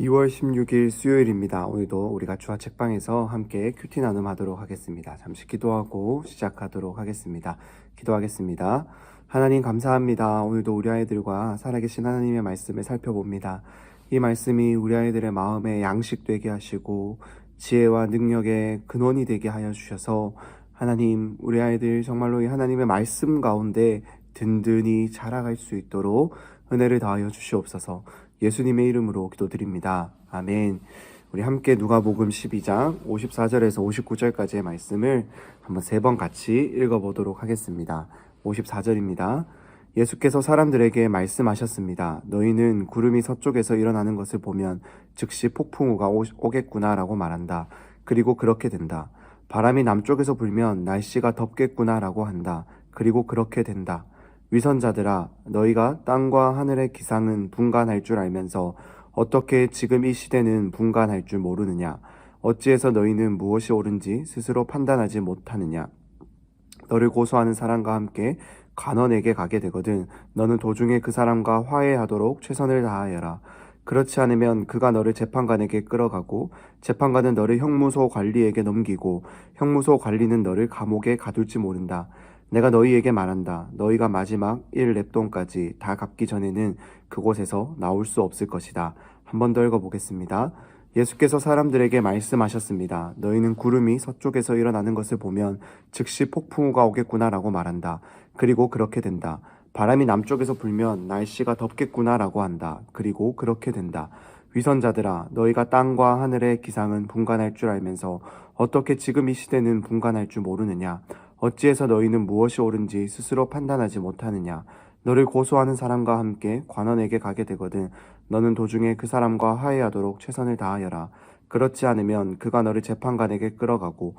2월 16일 수요일입니다. 오늘도 우리가 주와 책방에서 함께 큐티 나눔하도록 하겠습니다. 잠시 기도하고 시작하도록 하겠습니다. 기도하겠습니다. 하나님 감사합니다. 오늘도 우리 아이들과 살아계신 하나님의 말씀을 살펴봅니다. 이 말씀이 우리 아이들의 마음에 양식되게 하시고 지혜와 능력의 근원이 되게 하여 주셔서 하나님, 우리 아이들 정말로 이 하나님의 말씀 가운데 든든히 자라갈 수 있도록 은혜를 더하여 주시옵소서. 예수님의 이름으로 기도드립니다. 아멘. 우리 함께 누가복음 12장 54절에서 59절까지의 말씀을 한번 3번 같이 읽어보도록 하겠습니다. 54절입니다. 예수께서 사람들에게 말씀하셨습니다. 너희는 구름이 서쪽에서 일어나는 것을 보면 즉시 폭풍우가 오겠구나라고 말한다. 그리고 그렇게 된다. 바람이 남쪽에서 불면 날씨가 덥겠구나라고 한다. 그리고 그렇게 된다. 위선자들아, 너희가 땅과 하늘의 기상은 분간할 줄 알면서 어떻게 지금 이 시대는 분간할 줄 모르느냐? 어찌해서 너희는 무엇이 옳은지 스스로 판단하지 못하느냐? 너를 고소하는 사람과 함께 관원에게 가게 되거든 너는 도중에 그 사람과 화해하도록 최선을 다하여라. 그렇지 않으면 그가 너를 재판관에게 끌어가고 재판관은 너를 형무소 관리에게 넘기고 형무소 관리는 너를 감옥에 가둘지 모른다. 내가 너희에게 말한다. 너희가 마지막 1렙돈까지 다 갚기 전에는 그곳에서 나올 수 없을 것이다. 한 번 더 읽어보겠습니다. 예수께서 사람들에게 말씀하셨습니다. 너희는 구름이 서쪽에서 일어나는 것을 보면 즉시 폭풍우가 오겠구나라고 말한다. 그리고 그렇게 된다. 바람이 남쪽에서 불면 날씨가 덥겠구나라고 한다. 그리고 그렇게 된다. 위선자들아, 너희가 땅과 하늘의 기상은 분간할 줄 알면서 어떻게 지금 이 시대는 분간할 줄 모르느냐? 어찌해서 너희는 무엇이 옳은지 스스로 판단하지 못하느냐? 너를 고소하는 사람과 함께 관원에게 가게 되거든 너는 도중에 그 사람과 화해하도록 최선을 다하여라. 그렇지 않으면 그가 너를 재판관에게 끌어가고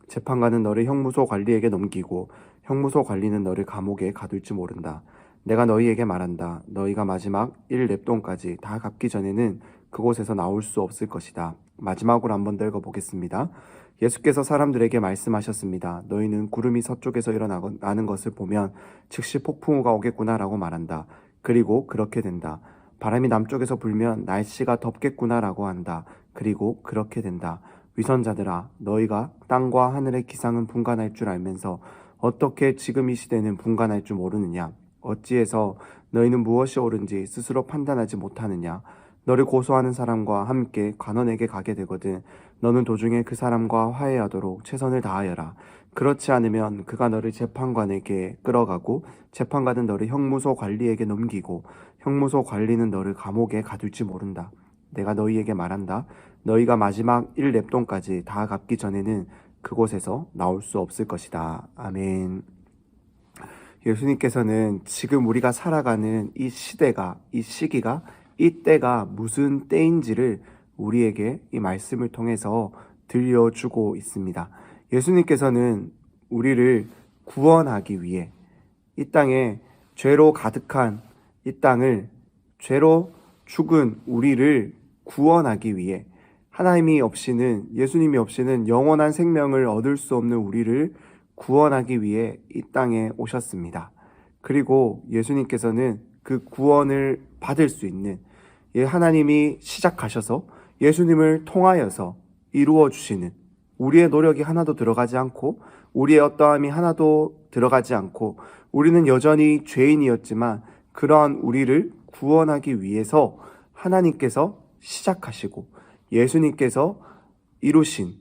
재판관은 너를 형무소 관리에게 넘기고 형무소 관리는 너를 감옥에 가둘지 모른다. 내가 너희에게 말한다. 너희가 마지막 1렙돈까지 다 갚기 전에는 그곳에서 나올 수 없을 것이다. 마지막으로 한 번 더 읽어보겠습니다. 예수께서 사람들에게 말씀하셨습니다. 너희는 구름이 서쪽에서 일어나는 것을 보면 즉시 폭풍우가 오겠구나라고 말한다. 그리고 그렇게 된다. 바람이 남쪽에서 불면 날씨가 덥겠구나라고 한다. 그리고 그렇게 된다. 위선자들아, 너희가 땅과 하늘의 기상은 분간할 줄 알면서 어떻게 지금 이 시대는 분간할 줄 모르느냐? 어찌해서 너희는 무엇이 옳은지 스스로 판단하지 못하느냐? 너를 고소하는 사람과 함께 관원에게 가게 되거든 너는 도중에 그 사람과 화해하도록 최선을 다하여라. 그렇지 않으면 그가 너를 재판관에게 끌어가고 재판관은 너를 형무소 관리에게 넘기고 형무소 관리는 너를 감옥에 가둘지 모른다. 내가 너희에게 말한다. 너희가 마지막 1렙돈까지 다 갚기 전에는 그곳에서 나올 수 없을 것이다. 아멘. 예수님께서는 지금 우리가 살아가는 이 시대가, 이 시기가, 이 때가 무슨 때인지를 우리에게 이 말씀을 통해서 들려주고 있습니다. 예수님께서는 우리를 구원하기 위해 이 땅에 죄로 가득한 이 땅을 죄로 죽은 우리를 구원하기 위해 하나님이 없이는 예수님이 없이는 영원한 생명을 얻을 수 없는 우리를 구원하기 위해 이 땅에 오셨습니다. 그리고 예수님께서는 그 구원을 받을 수 있는 하나님이 시작하셔서 예수님을 통하여서 이루어 주시는 우리의 노력이 하나도 들어가지 않고 우리의 어떠함이 하나도 들어가지 않고 우리는 여전히 죄인이었지만 그러한 우리를 구원하기 위해서 하나님께서 시작하시고 예수님께서 이루신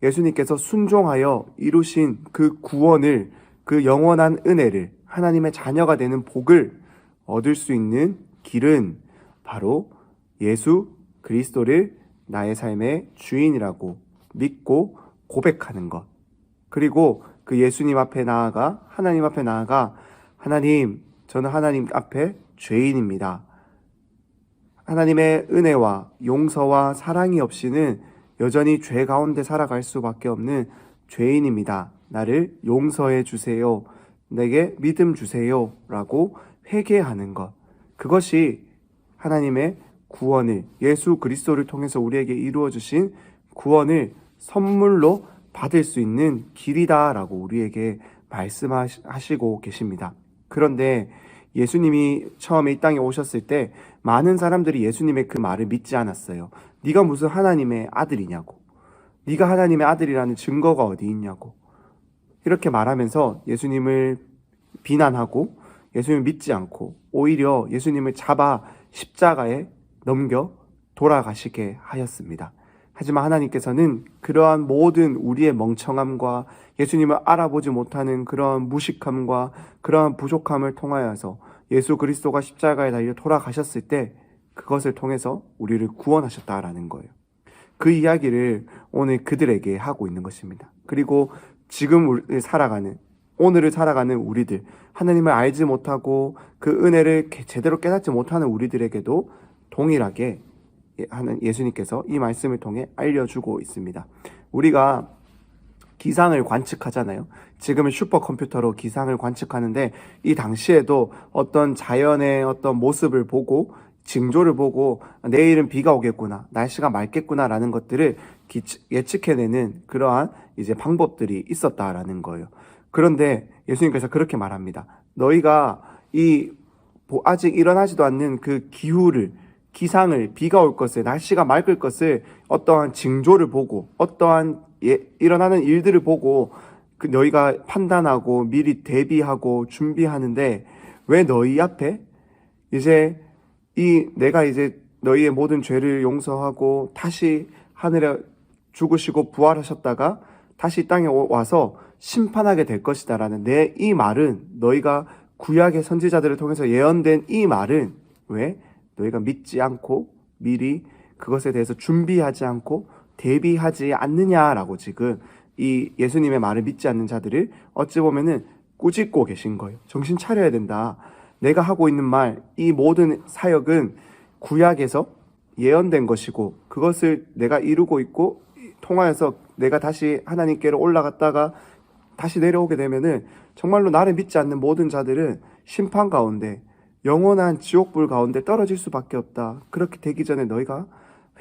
예수님께서 순종하여 이루신 그 구원을 그 영원한 은혜를 하나님의 자녀가 되는 복을 얻을 수 있는 길은 바로 예수 그리스도를 나의 삶의 주인이라고 믿고 고백하는 것. 그리고 그 예수님 앞에 나아가 하나님 앞에 나아가 하나님, 저는 하나님 앞에 죄인입니다. 하나님의 은혜와 용서와 사랑이 없이는 여전히 죄 가운데 살아갈 수밖에 없는 죄인입니다. 나를 용서해 주세요. 내게 믿음 주세요. 라고 회개하는 것. 그것이 하나님의 구원을 예수 그리스도를 통해서 우리에게 이루어 주신 구원을 선물로 받을 수 있는 길이다라고 우리에게 말씀하시고 계십니다. 그런데 예수님이 처음에 이 땅에 오셨을 때 많은 사람들이 예수님의 그 말을 믿지 않았어요. 네가 무슨 하나님의 아들이냐고. 네가 하나님의 아들이라는 증거가 어디 있냐고. 이렇게 말하면서 예수님을 비난하고 예수님을 믿지 않고 오히려 예수님을 잡아 십자가에 넘겨 돌아가시게 하였습니다. 하지만 하나님께서는 그러한 모든 우리의 멍청함과 예수님을 알아보지 못하는 그러한 무식함과 그러한 부족함을 통하여서 예수 그리스도가 십자가에 달려 돌아가셨을 때 그것을 통해서 우리를 구원하셨다라는 거예요. 그 이야기를 오늘 그들에게 하고 있는 것입니다. 그리고 지금 오늘을 살아가는 우리들, 하나님을 알지 못하고 그 은혜를 제대로 깨닫지 못하는 우리들에게도 동일하게 예수님께서 이 말씀을 통해 알려주고 있습니다. 우리가 기상을 관측하잖아요. 지금은 슈퍼컴퓨터로 기상을 관측하는데 이 당시에도 어떤 자연의 어떤 모습을 보고 징조를 보고 내일은 비가 오겠구나, 날씨가 맑겠구나 라는 것들을 예측해내는 그러한 이제 방법들이 있었다라는 거예요. 그런데 예수님께서 그렇게 말합니다. 너희가 아직 일어나지도 않는 그 기상을, 비가 올 것을, 날씨가 맑을 것을 어떠한 징조를 보고 어떠한 일어나는 일들을 보고 너희가 판단하고 미리 대비하고 준비하는데 왜 너희 앞에 이제 내가 이제 너희의 모든 죄를 용서하고 다시 하늘에 죽으시고 부활하셨다가 다시 땅에 와서 심판하게 될 것이다 라는 이 말은, 너희가 구약의 선지자들을 통해서 예언된 이 말은 왜 너희가 믿지 않고 미리 그것에 대해서 준비하지 않고 대비하지 않느냐라고 지금 이 예수님의 말을 믿지 않는 자들을 어찌 보면은 꾸짖고 계신 거예요. 정신 차려야 된다. 내가 하고 있는 말, 이 모든 사역은 구약에서 예언된 것이고 그것을 내가 이루고 있고 통하여서 내가 다시 하나님께로 올라갔다가 다시 내려오게 되면은 정말로 나를 믿지 않는 모든 자들은 심판 가운데, 영원한 지옥불 가운데 떨어질 수밖에 없다. 그렇게 되기 전에 너희가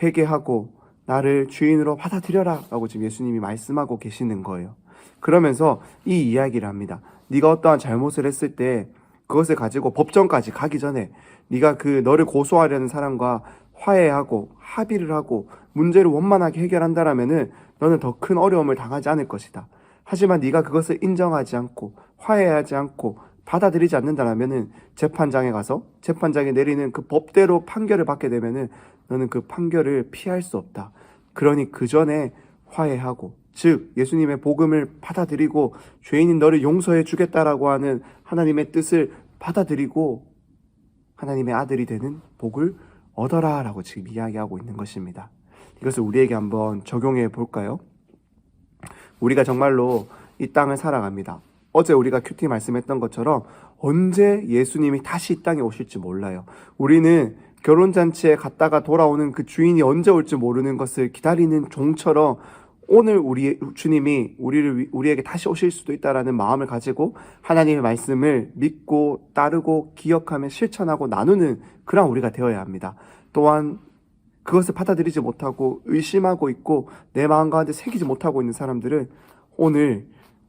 회개하고 나를 주인으로 받아들여라 라고 지금 예수님이 말씀하고 계시는 거예요. 그러면서 이 이야기를 합니다. 네가 어떠한 잘못을 했을 때 그것을 가지고 법정까지 가기 전에 네가 너를 고소하려는 사람과 화해하고 합의를 하고 문제를 원만하게 해결한다라면은 너는 더 큰 어려움을 당하지 않을 것이다. 하지만 네가 그것을 인정하지 않고 화해하지 않고 받아들이지 않는다라면은 재판장에 가서 재판장이 내리는 그 법대로 판결을 받게 되면은 너는 그 판결을 피할 수 없다. 그러니 그 전에 화해하고, 즉 예수님의 복음을 받아들이고 죄인인 너를 용서해 주겠다라고 하는 하나님의 뜻을 받아들이고 하나님의 아들이 되는 복을 얻어라 라고 지금 이야기하고 있는 것입니다. 이것을 우리에게 한번 적용해 볼까요? 우리가 정말로 이 땅을 살아갑니다. 어제 우리가 큐티 말씀했던 것처럼 언제 예수님이 다시 이 땅에 오실지 몰라요. 우리는 결혼잔치에 갔다가 돌아오는 그 주인이 언제 올지 모르는 것을 기다리는 종처럼 오늘 주님이 우리에게 다시 오실 수도 있다라는 마음을 가지고 하나님의 말씀을 믿고 따르고 기억하며 실천하고 나누는 그런 우리가 되어야 합니다. 또한 그것을 받아들이지 못하고 의심하고 있고 내 마음 가운데 새기지 못하고 있는 사람들은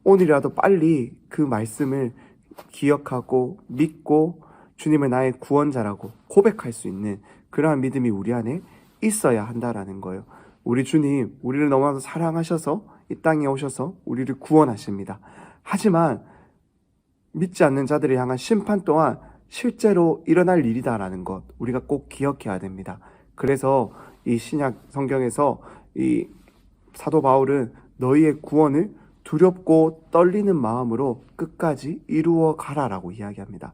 오늘이라도 빨리 그 말씀을 기억하고 믿고 주님을 나의 구원자라고 고백할 수 있는 그러한 믿음이 우리 안에 있어야 한다라는 거예요. 우리 주님, 우리를 너무나도 사랑하셔서 이 땅에 오셔서 우리를 구원하십니다. 하지만 믿지 않는 자들을 향한 심판 또한 실제로 일어날 일이다라는 것 우리가 꼭 기억해야 됩니다. 그래서 이 신약 성경에서 이 사도 바울은 너희의 구원을 두렵고 떨리는 마음으로 끝까지 이루어 가라라고 이야기합니다.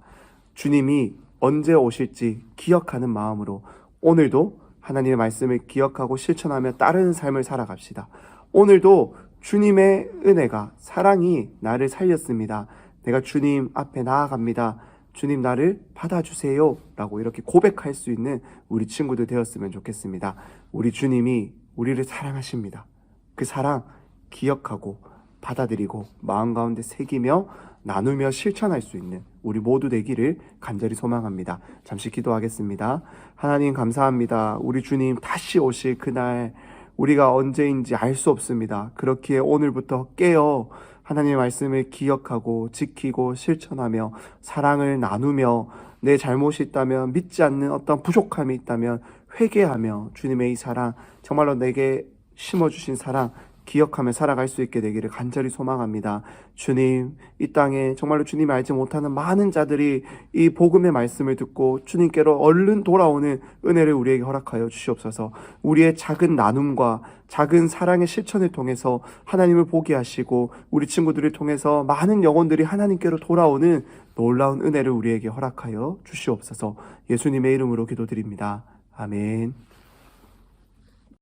주님이 언제 오실지 기억하는 마음으로 오늘도 하나님의 말씀을 기억하고 실천하며 따르는 삶을 살아갑시다. 오늘도 주님의 은혜가, 사랑이 나를 살렸습니다. 내가 주님 앞에 나아갑니다. 주님 나를 받아주세요 라고 이렇게 고백할 수 있는 우리 친구들 되었으면 좋겠습니다. 우리 주님이 우리를 사랑하십니다. 그 사랑 기억하고 받아들이고 마음 가운데 새기며 나누며 실천할 수 있는 우리 모두 되기를 간절히 소망합니다. 잠시 기도하겠습니다. 하나님 감사합니다. 우리 주님 다시 오실 그날 우리가 언제인지 알 수 없습니다. 그렇기에 오늘부터 깨어 하나님의 말씀을 기억하고 지키고 실천하며 사랑을 나누며 내 잘못이 있다면, 믿지 않는 어떤 부족함이 있다면 회개하며 주님의 이 사랑, 정말로 내게 심어주신 사랑 기억하며 살아갈 수 있게 되기를 간절히 소망합니다. 주님, 이 땅에 정말로 주님이 알지 못하는 많은 자들이 이 복음의 말씀을 듣고 주님께로 얼른 돌아오는 은혜를 우리에게 허락하여 주시옵소서. 우리의 작은 나눔과 작은 사랑의 실천을 통해서 하나님을 보게 하시고 우리 친구들을 통해서 많은 영혼들이 하나님께로 돌아오는 놀라운 은혜를 우리에게 허락하여 주시옵소서. 예수님의 이름으로 기도드립니다. 아멘.